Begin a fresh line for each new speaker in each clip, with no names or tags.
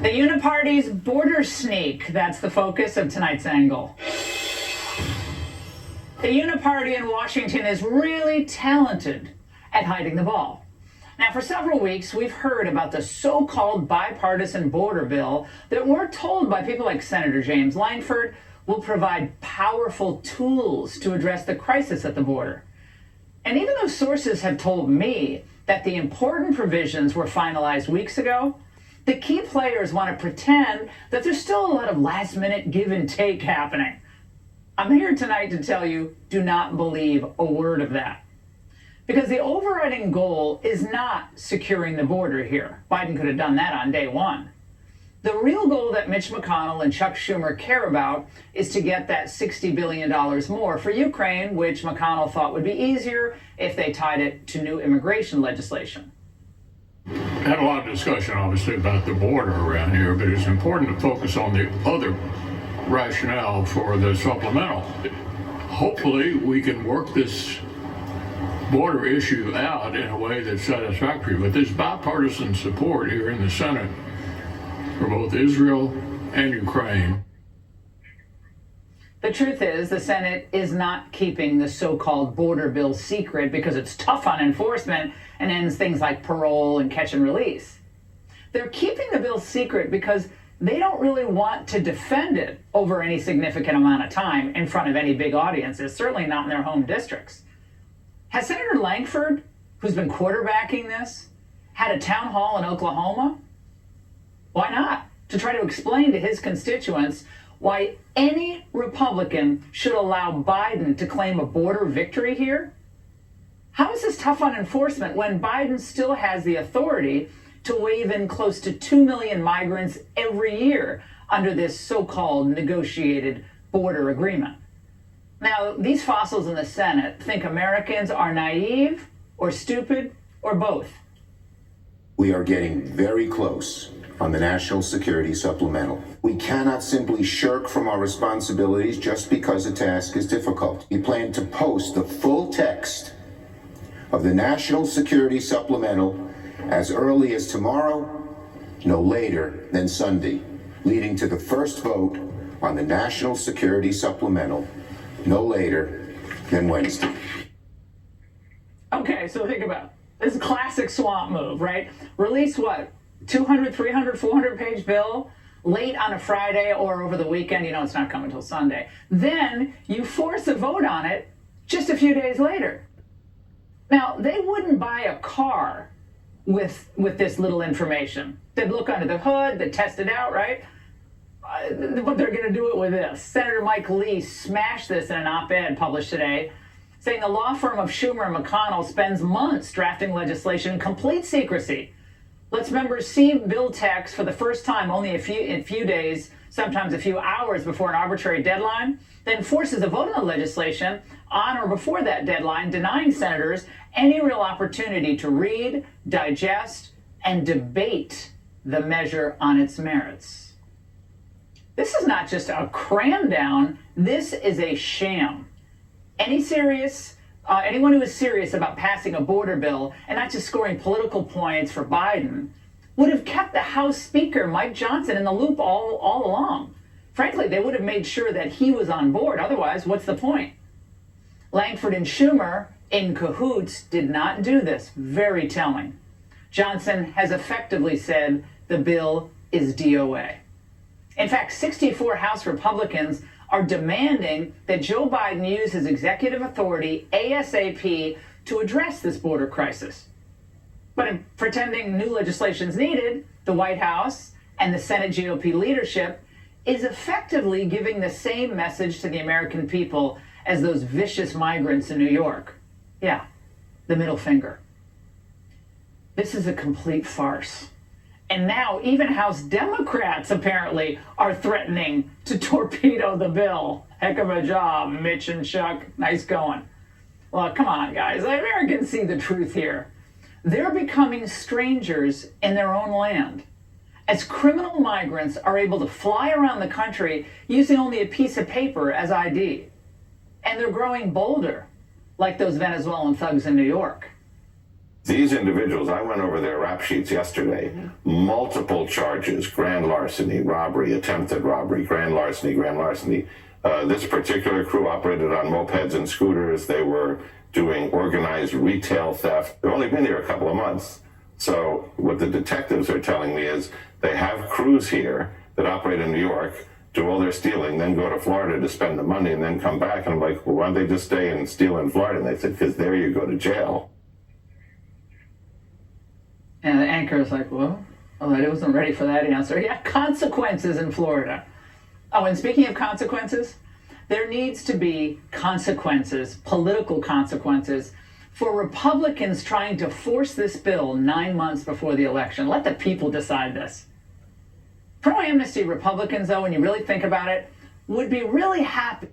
The Uniparty's border sneak, that's the focus of tonight's angle. The Uniparty in Washington is really talented at hiding the ball. Now, for several weeks, we've heard about the so-called bipartisan border bill that we're told by people like Senator James Lankford will provide powerful tools to address the crisis at the border. And even though sources have told me that the important provisions were finalized weeks ago, the key players want to pretend that there's still a lot of last-minute give and take happening. I'm here tonight to tell you, do not believe a word of that. Because the overriding goal is not securing the border here. Biden could have done that on day one. The real goal that Mitch McConnell and Chuck Schumer care about is to get that $60 billion more for Ukraine, which McConnell thought would be easier if they tied it to new immigration legislation.
Had a lot of discussion, obviously, about the border around here, but it's important to focus on the other rationale for the supplemental. Hopefully, we can work this border issue out in a way that's satisfactory, but there's bipartisan support here in the Senate for both Israel and Ukraine.
The truth is, the Senate is not keeping the so-called border bill secret because it's tough on enforcement and ends things like parole and catch and release. They're keeping the bill secret because they don't really want to defend it over any significant amount of time in front of any big audiences, certainly not in their home districts. Has Senator Lankford, who's been quarterbacking this, had a town hall in Oklahoma? Why not? To try to explain to his constituents why any Republican should allow Biden to claim a border victory here? How is this tough on enforcement when Biden still has the authority to wave in close to 2 million migrants every year under this so-called negotiated border agreement? Now, these fossils in the Senate think Americans are naive or stupid or both.
We are getting very close on the National Security Supplemental. We cannot simply shirk from our responsibilities just because a task is difficult. We plan to post the full text of the National Security Supplemental as early as tomorrow, no later than Sunday, leading to the first vote on the National Security Supplemental no later than Wednesday.
Okay, so think about it. This is a classic swamp move, right? Release what? 200, 300, 400 page bill late on a Friday or over the weekend. You know it's not coming until Sunday. Then you force a vote on it just a few days later. Now, they wouldn't buy a car with this little information. They'd look under the hood, they'd test it out, right? But they're going to do it with this. Senator Mike Lee smashed this in an op-ed published today, saying the law firm of Schumer and McConnell spends months drafting legislation in complete secrecy. Lets members see bill text for the first time only a few days, sometimes a few hours before an arbitrary deadline, then forces a vote on the legislation on or before that deadline, denying senators any real opportunity to read, digest, and debate the measure on its merits. This is not just a cram down, this is a sham. Anyone who is serious about passing a border bill and not just scoring political points for Biden would have kept the House Speaker, Mike Johnson, in the loop all along. Frankly, they would have made sure that he was on board. Otherwise, what's the point? Lankford and Schumer, in cahoots, did not do this. Very telling. Johnson has effectively said the bill is DOA. In fact, 64 House Republicans are demanding that Joe Biden use his executive authority ASAP to address this border crisis. But in pretending new legislation is needed, the White House and the Senate GOP leadership is effectively giving the same message to the American people as those vicious migrants in New York. Yeah, the middle finger. This is a complete farce. And now even House Democrats apparently are threatening to torpedo the bill. Heck of a job, Mitch and Chuck. Nice going. Well, come on, guys. Americans see the truth here. They're becoming strangers in their own land, as criminal migrants are able to fly around the country using only a piece of paper as ID. And they're growing bolder, like those Venezuelan thugs in New York.
These individuals, I went over their rap sheets yesterday, multiple charges, grand larceny, robbery, attempted robbery, grand larceny, grand larceny. This particular crew operated on mopeds and scooters. They were doing organized retail theft. They've only been here a couple of months. So what the detectives are telling me is they have crews here that operate in New York, do all their stealing, then go to Florida to spend the money and then come back. And I'm like, well, why don't they just stay and steal in Florida? And they said, because there you go to jail.
And the anchor is like, well, I wasn't ready for that answer. Yeah, consequences in Florida. Oh, and speaking of consequences, there needs to be consequences, political consequences, for Republicans trying to force this bill 9 months before the election. Let the people decide this. Pro-amnesty Republicans, though, when you really think about it, would be really happy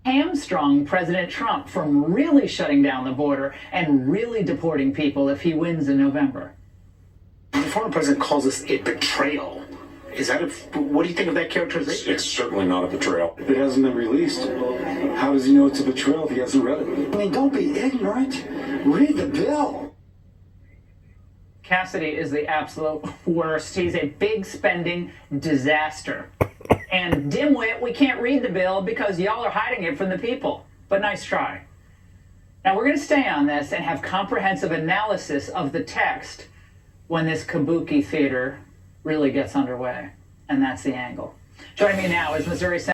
hamstrung President Trump from really shutting down the border and really deporting people if he wins in November.
The former president calls this a betrayal. Is that what do you think of that characterization?
It's certainly not a betrayal.
It hasn't been released. How does he know it's a betrayal if he hasn't read it?
I mean, don't be ignorant. Read the bill.
Cassidy is the absolute worst. He's a big spending disaster. And dimwit, we can't read the bill because y'all are hiding it from the people. But nice try. Now we're going to stay on this and have comprehensive analysis of the text when this kabuki theater really gets underway. And that's the angle. Joining me now is Missouri Senator